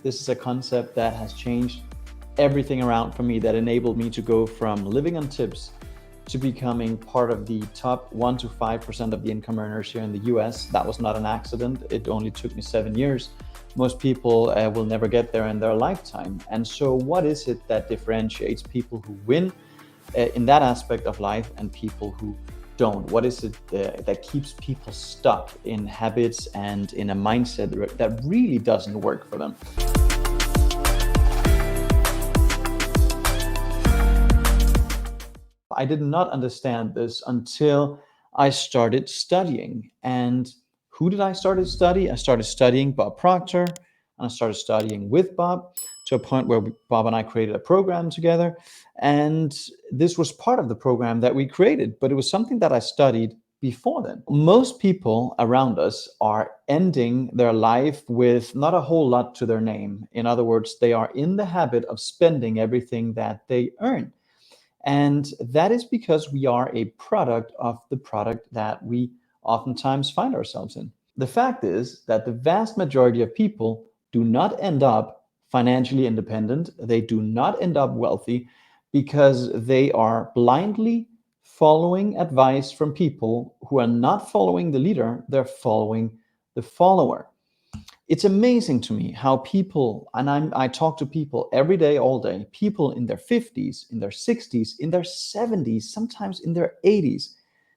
This is a concept that has changed everything around for me, that enabled me to go from living on tips to becoming part of the top 1 to 5% of the income earners here in the US. That was not an accident. It only took me 7 years. Most people will never get there in their lifetime. And so what is it that differentiates people who win in that aspect of life and people who don't? What is it that keeps people stuck in habits and in a mindset that really doesn't work for them? I did not understand this until I started studying. And who did I start to study? I started studying Bob Proctor, and I started studying with Bob to a point where Bob and I created a program together. And this was part of the program that we created, but it was something that I studied before then. Most people around us are ending their life with not a whole lot to their name. In other words, they are in the habit of spending everything that they earn. And that is because we are a product of the product that we oftentimes find ourselves in. The fact is that the vast majority of people do not end up financially independent. They do not end up wealthy because they are blindly following advice from people who are not following the leader, they're following the follower. It's amazing to me how people, and I talk to people every day, all day, people in their 50s, in their 60s, in their 70s, sometimes in their 80s.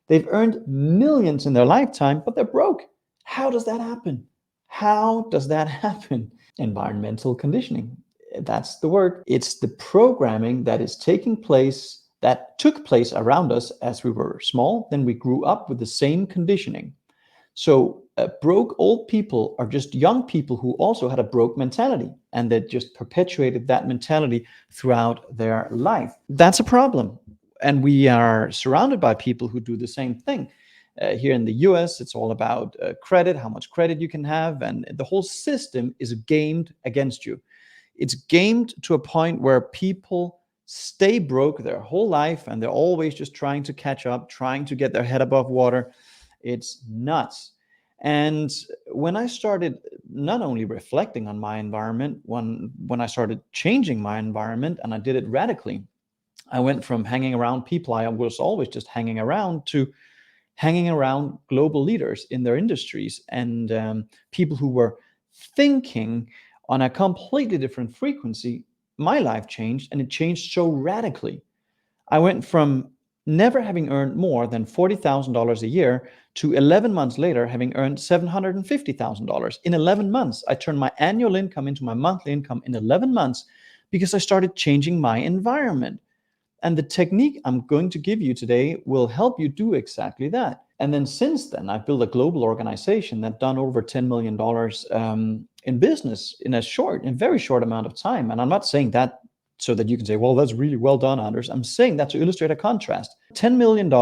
They've earned millions in their lifetime, but they're broke. How does that happen? How does that happen? Environmental conditioning. That's the word. It's the programming that is taking place, that took place around us as we were small. Then we grew up with the same conditioning. So broke old people are just young people who also had a broke mentality, and that just perpetuated that mentality throughout their life. That's a problem. And we are surrounded by people who do the same thing. Here in the US, it's all about credit, how much credit you can have, and the whole system is gamed against you. It's gamed to a point where people stay broke their whole life, and they're always just trying to catch up, trying to get their head above water. It's nuts. And when I started not only reflecting on my environment, when I started changing my environment, and I did it radically, I went from hanging around people I was always just hanging around to hanging around global leaders in their industries, and people who were thinking on a completely different frequency. My life changed, and it changed so radically. I went from never having earned more than $40,000 a year to 11 months later having earned $750,000. In 11 months, I turned my annual income into my monthly income in 11 months because I started changing my environment. And the technique I'm going to give you today will help you do exactly that. And then since then, I've built a global organization that done over $10 million in business in a very short amount of time. And I'm not saying that so that you can say, well, that's really well done, Anders. I'm saying that to illustrate a contrast. $10 million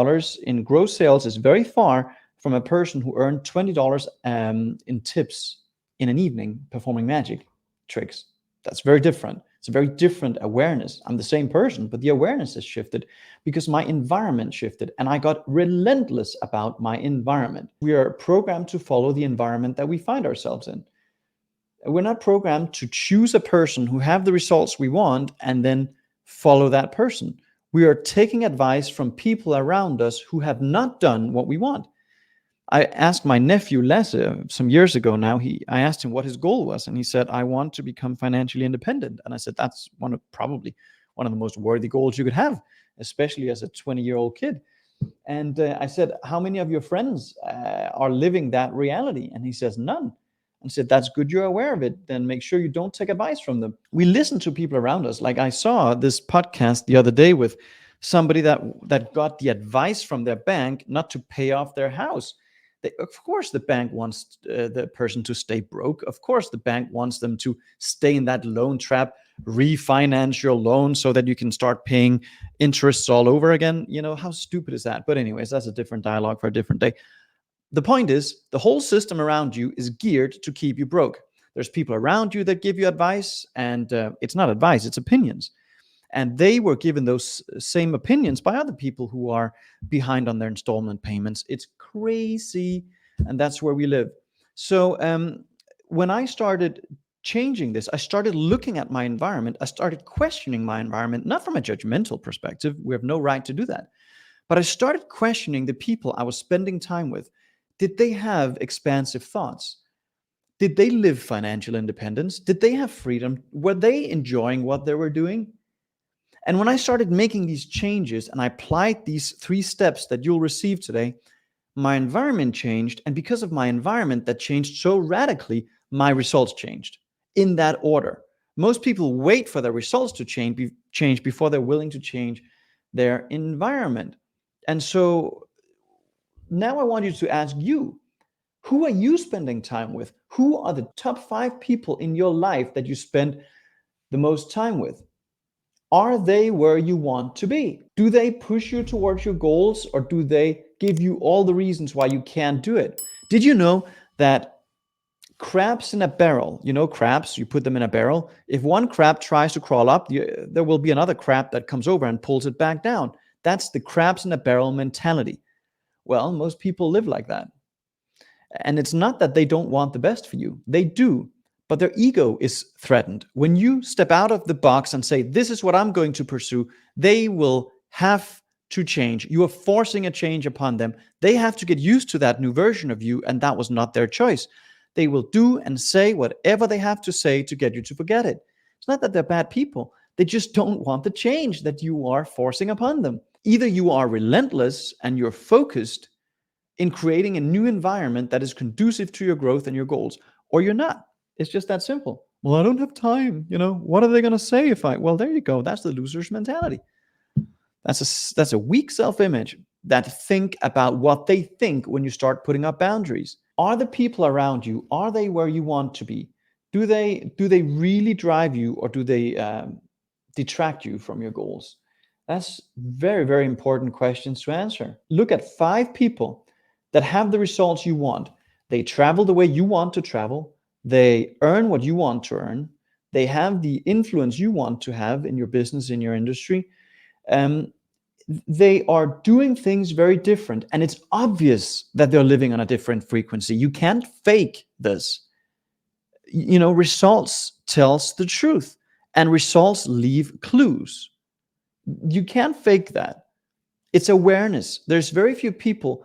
in gross sales is very far from a person who earned $20 in tips in an evening performing magic tricks. That's very different. It's a very different awareness. I'm the same person, but the awareness has shifted because my environment shifted, and I got relentless about my environment. We are programmed to follow the environment that we find ourselves in. We're not programmed to choose a person who have the results we want and then follow that person. We are taking advice from people around us who have not done what we want. I asked my nephew Lasse some years ago now, I asked him what his goal was, and he said, I want to become financially independent. And I said, that's probably one of the most worthy goals you could have, especially as a 20-year-old kid. And I said, how many of your friends are living that reality? And he says, none. And said, that's good you're aware of it. Then make sure you don't take advice from them. We listen to people around us. Like I saw this podcast the other day with somebody that got the advice from their bank not to pay off their house. Of course, the bank wants the person to stay broke. Of course, the bank wants them to stay in that loan trap, refinance your loan so that you can start paying interests all over again. You know, how stupid is that? But anyways, that's a different dialogue for a different day. The point is, the whole system around you is geared to keep you broke. There's people around you that give you advice, and it's not advice, it's opinions. And they were given those same opinions by other people who are behind on their installment payments. It's crazy, and that's where we live. So when I started changing this. I started looking at my environment. I started questioning my environment, not from a judgmental perspective. We have no right to do that. But I started questioning the people I was spending time with. Did they have expansive thoughts? Did they live financial independence? Did they have freedom? Were they enjoying what they were doing? And when I started making these changes and I applied these 3 steps that you'll receive today, my environment changed. And because of my environment that changed so radically, my results changed in that order. Most people wait for their results to change before they're willing to change their environment. And so now I want you to ask you, who are you spending time with? Who are the top 5 people in your life that you spend the most time with? Are they where you want to be? Do they push you towards your goals, or do they give you all the reasons why you can't do it? Did you know that crabs in a barrel, crabs, you put them in a barrel. If one crab tries to crawl up, there will be another crab that comes over and pulls it back down. That's the crabs in a barrel mentality. Well, most people live like that. And it's not that they don't want the best for you, they do, but their ego is threatened. When you step out of the box and say, this is what I'm going to pursue, they will have to change. You are forcing a change upon them. They have to get used to that new version of you, and that was not their choice. They will do and say whatever they have to say to get you to forget it. It's not that they're bad people. They just don't want the change that you are forcing upon them. Either you are relentless and you're focused in creating a new environment that is conducive to your growth and your goals, or you're not. It's just that simple. Well, I don't have time. What are they going to say if I? Well, there you go. That's the loser's mentality. That's a weak self-image that think about what they think when you start putting up boundaries. Are the people around you, are they where you want to be? Do they really drive you, or do they detract you from your goals? That's very, very important questions to answer. Look at 5 people that have the results you want. They travel the way you want to travel. They earn what you want to earn. They have the influence you want to have in your business, in your industry. They are doing things very different, and it's obvious that they're living on a different frequency. You can't fake this. Results tells the truth, and results leave clues. You can't fake that. It's awareness. There's very few people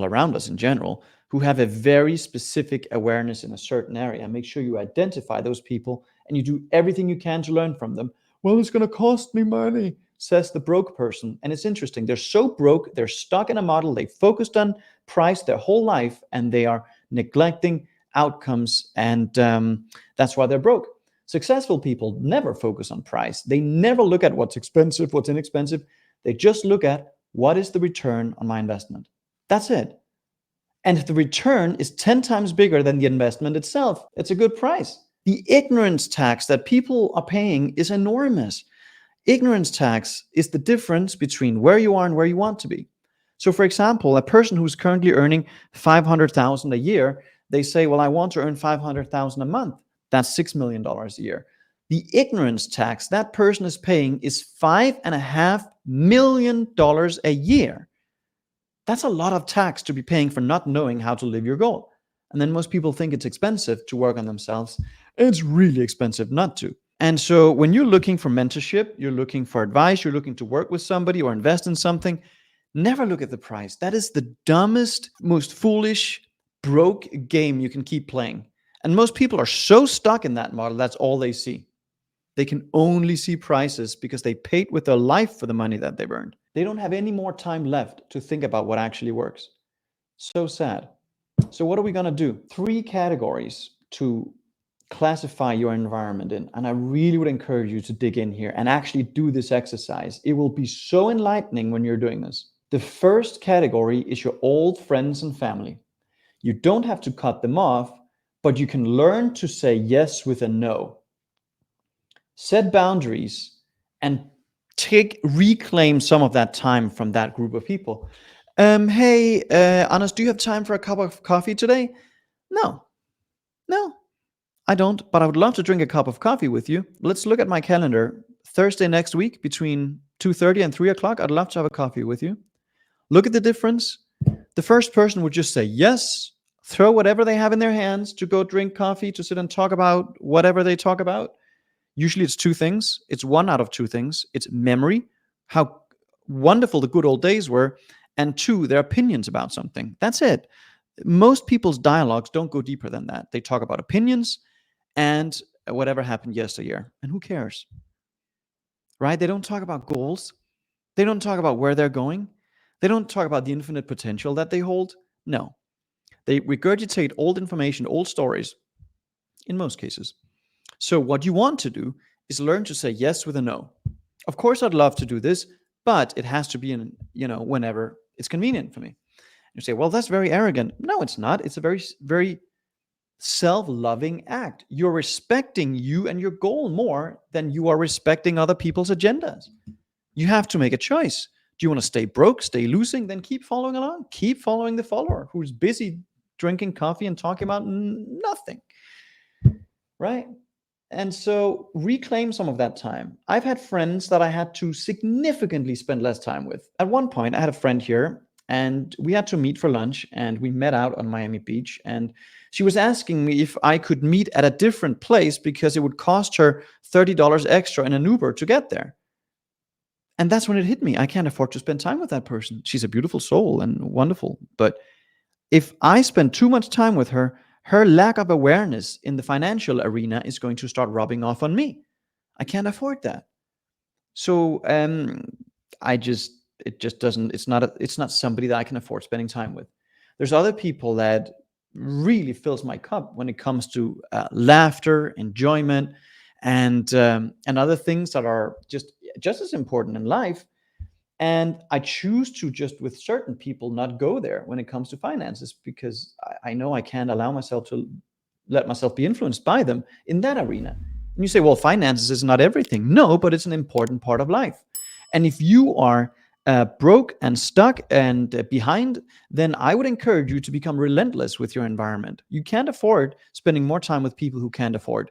around us in general who have a very specific awareness in a certain area. Make sure you identify those people and you do everything you can to learn from them. Well, it's going to cost me money, says the broke person. And it's interesting. They're so broke, they're stuck in a model. They focused on price their whole life, and they are neglecting outcomes. And that's why they're broke. Successful people never focus on price. They never look at what's expensive, what's inexpensive. They just look at what is the return on my investment. That's it. And if the return is 10 times bigger than the investment itself, it's a good price. The ignorance tax that people are paying is enormous. Ignorance tax is the difference between where you are and where you want to be. So for example, a person who's currently earning 500,000 a year, they say, well, I want to earn 500,000 a month. That's $6 million a year. The ignorance tax that person is paying is $5.5 million a year. That's a lot of tax to be paying for not knowing how to live your goal. And then most people think it's expensive to work on themselves. It's really expensive not to. And so when you're looking for mentorship, you're looking for advice, you're looking to work with somebody or invest in something, never look at the price. That is the dumbest, most foolish, broke game you can keep playing. And most people are so stuck in that model, that's all they see. They can only see prices because they paid with their life for the money that they've earned. They don't have any more time left to think about what actually works. So sad. So what are we going to do? 3 categories to classify your environment in. And I really would encourage you to dig in here and actually do this exercise. It will be so enlightening when you're doing this. The first category is your old friends and family. You don't have to cut them off, but you can learn to say yes with a no. Set boundaries and reclaim some of that time from that group of people. Hey, Anders, do you have time for a cup of coffee today? No, I don't, but I would love to drink a cup of coffee with you. Let's look at my calendar. Thursday next week between 2:30 and 3 o'clock, I'd love to have a coffee with you. Look at the difference. The first person would just say yes, throw whatever they have in their hands to go drink coffee, to sit and talk about whatever they talk about. Usually it's two things. It's one out of two things. It's memory, how wonderful the good old days were, and two, their opinions about something. That's it. Most people's dialogues don't go deeper than that. They talk about opinions and whatever happened yesteryear. And who cares? Right? They don't talk about goals. They don't talk about where they're going. They don't talk about the infinite potential that they hold. No. They regurgitate old information, old stories, in most cases. So, what you want to do is learn to say yes with a no. Of course, I'd love to do this, but it has to be whenever it's convenient for me. You say, well, that's very arrogant. No, it's not. It's a very, very self-loving act. You're respecting you and your goal more than you are respecting other people's agendas. You have to make a choice. Do you want to stay broke, stay losing? Then keep following along. Keep following the follower who's busy drinking coffee and talking about nothing. Right? And so reclaim some of that time. I've had friends that I had to significantly spend less time with. At one point, I had a friend here and we had to meet for lunch and we met out on Miami Beach. And she was asking me if I could meet at a different place because it would cost her $30 extra in an Uber to get there. And that's when it hit me. I can't afford to spend time with that person. She's a beautiful soul and wonderful. But if I spend too much time with her, her lack of awareness in the financial arena is going to start rubbing off on me. I can't afford that. So I just it just doesn't. It's not somebody that I can afford spending time with. There's other people that really fills my cup when it comes to laughter, enjoyment, and other things that are just as important in life. And I choose to just with certain people not go there when it comes to finances because I know I can't allow myself to let myself be influenced by them in that arena. And you say, well, finances is not everything. No, but it's an important part of life. And if you are broke and stuck and behind, then I would encourage you to become relentless with your environment. You can't afford spending more time with people who can't afford,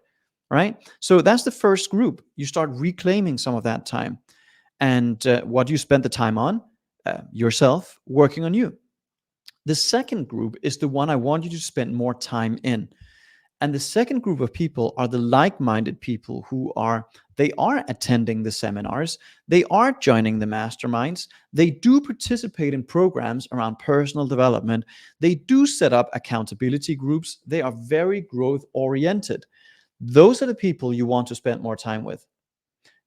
right? So that's the first group. You start reclaiming some of that time. And what you spend the time on? Yourself, working on you. The second group is the one I want you to spend more time in. And the second group of people are the like-minded people who they are attending the seminars, they are joining the masterminds, they do participate in programs around personal development, they do set up accountability groups, they are very growth oriented. Those are the people you want to spend more time with.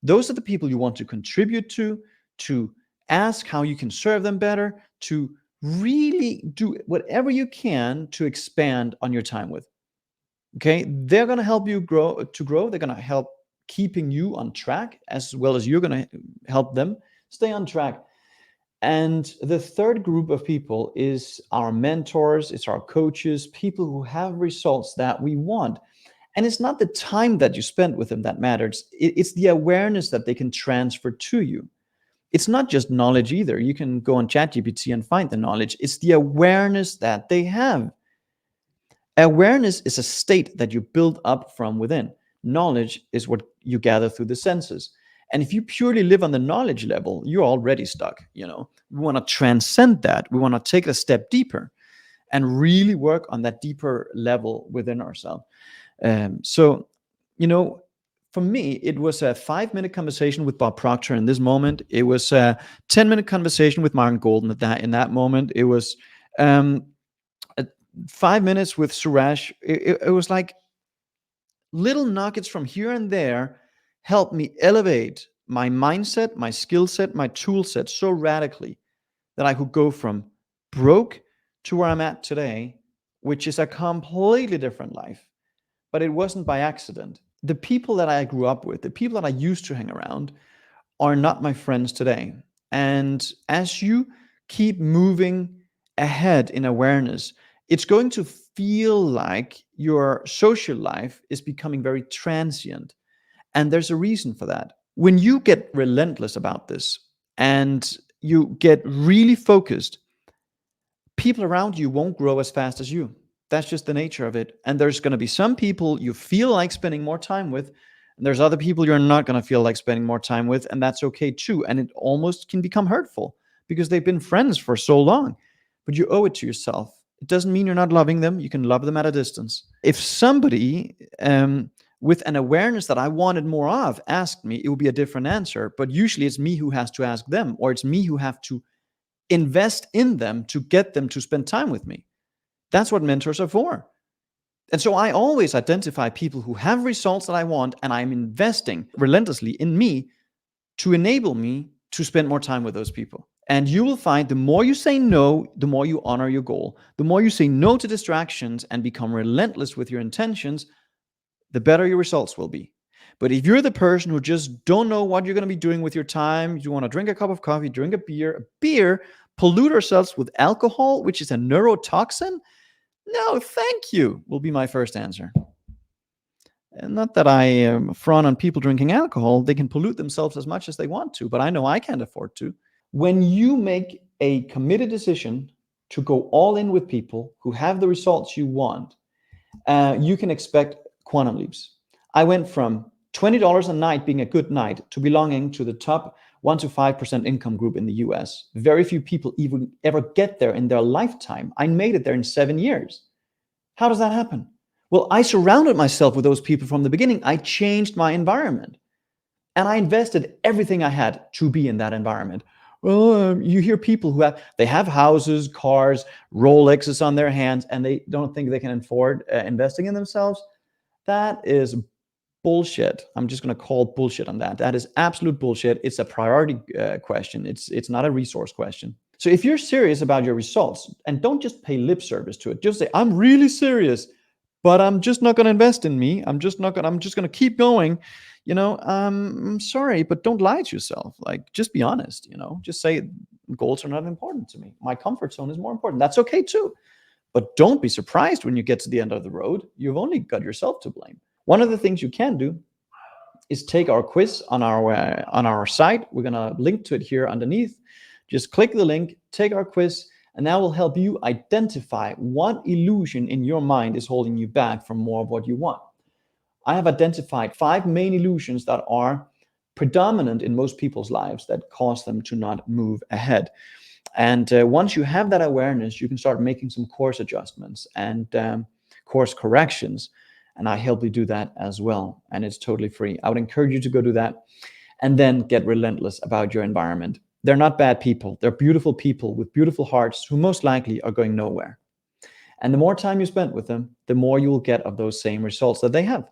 Those are the people you want to contribute to ask how you can serve them better, to really do whatever you can to expand on your time with. Okay, they're going to help you grow. They're going to help keeping you on track as well as you're going to help them stay on track. And the third group of people is our mentors, it's our coaches, people who have results that we want. And it's not the time that you spend with them that matters. It's the awareness that they can transfer to you. It's not just knowledge either. You can go on ChatGPT and find the knowledge. It's the awareness that they have. Awareness is a state that you build up from within. Knowledge is what you gather through the senses. And if you purely live on the knowledge level, you're already stuck. We want to transcend that. We want to take it a step deeper and really work on that deeper level within ourselves. So, for me, it was a 5-minute conversation with Bob Proctor in this moment. It was a 10-minute conversation with Martin Golden in that moment. It was 5 minutes with Suraj. It was like little nuggets from here and there helped me elevate my mindset, my skill set, my tool set so radically that I could go from broke to where I'm at today, which is a completely different life. But it wasn't by accident. The people that I grew up with, the people that I used to hang around, are not my friends today. And as you keep moving ahead in awareness, it's going to feel like your social life is becoming very transient. And there's a reason for that. When you get relentless about this and you get really focused, people around you won't grow as fast as you. That's just the nature of it. And there's going to be some people you feel like spending more time with, and there's other people you're not going to feel like spending more time with, and that's okay too. And it almost can become hurtful because they've been friends for so long. But you owe it to yourself It doesn't mean you're not loving them. You can love them at a distance. If somebody with an awareness that I wanted more of asked me, it would be a different answer. But usually it's me who has to ask them, or it's me who have to invest in them to get them to spend time with me. That's what mentors are for. And so I always identify people who have results that I want, and I'm investing relentlessly in me to enable me to spend more time with those people. And you will find the more you say no, the more you honor your goal. The more you say no to distractions and become relentless with your intentions, the better your results will be. But if you're the person who just don't know what you're going to be doing with your time, you want to drink a cup of coffee, drink a beer, pollute ourselves with alcohol, which is a neurotoxin, no, thank you, will be my first answer. And not that I frown on people drinking alcohol. They can pollute themselves as much as they want to, but I know I can't afford to. When you make a committed decision to go all in with people who have the results you want, you can expect quantum leaps. I went from $20 a night being a good night to belonging to the top 1 to 5% income group in the US. Very few people even ever get there in their lifetime. I made it there in 7 years. How does that happen? Well, I surrounded myself with those people from the beginning. I changed my environment and I invested everything I had to be in that environment. Well, you hear people who have houses, cars, Rolexes on their hands, and they don't think they can afford investing in themselves. That is bullshit. I'm just going to call bullshit on that. That is absolute bullshit. It's a priority question. It's not a resource question. So if you're serious about your results, and don't just pay lip service to it, just say, I'm really serious, but I'm just not going to invest in me. I'm just going to keep going. I'm sorry, but don't lie to yourself. Like, just be honest, just say goals are not important to me. My comfort zone is more important. That's okay too. But don't be surprised when you get to the end of the road. You've only got yourself to blame. One of the things you can do is take our quiz on our site. We're going to link to it here underneath. Just click the link, take our quiz, and that will help you identify what illusion in your mind is holding you back from more of what you want. I have identified 5 main illusions that are predominant in most people's lives that cause them to not move ahead. And once you have that awareness, you can start making some course adjustments and course corrections. And I help you do that as well. And it's totally free. I would encourage you to go do that and then get relentless about your environment. They're not bad people. They're beautiful people with beautiful hearts who most likely are going nowhere. And the more time you spend with them, the more you will get of those same results that they have.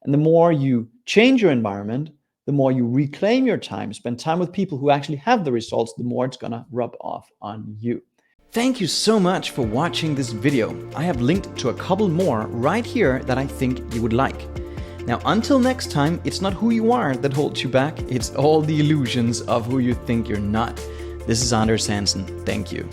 And the more you change your environment, the more you reclaim your time, spend time with people who actually have the results, the more it's gonna rub off on you. Thank you so much for watching this video. I have linked to a couple more right here that I think you would like. Now, until next time, it's not who you are that holds you back, it's all the illusions of who you think you're not. This is Hansen. Thank you.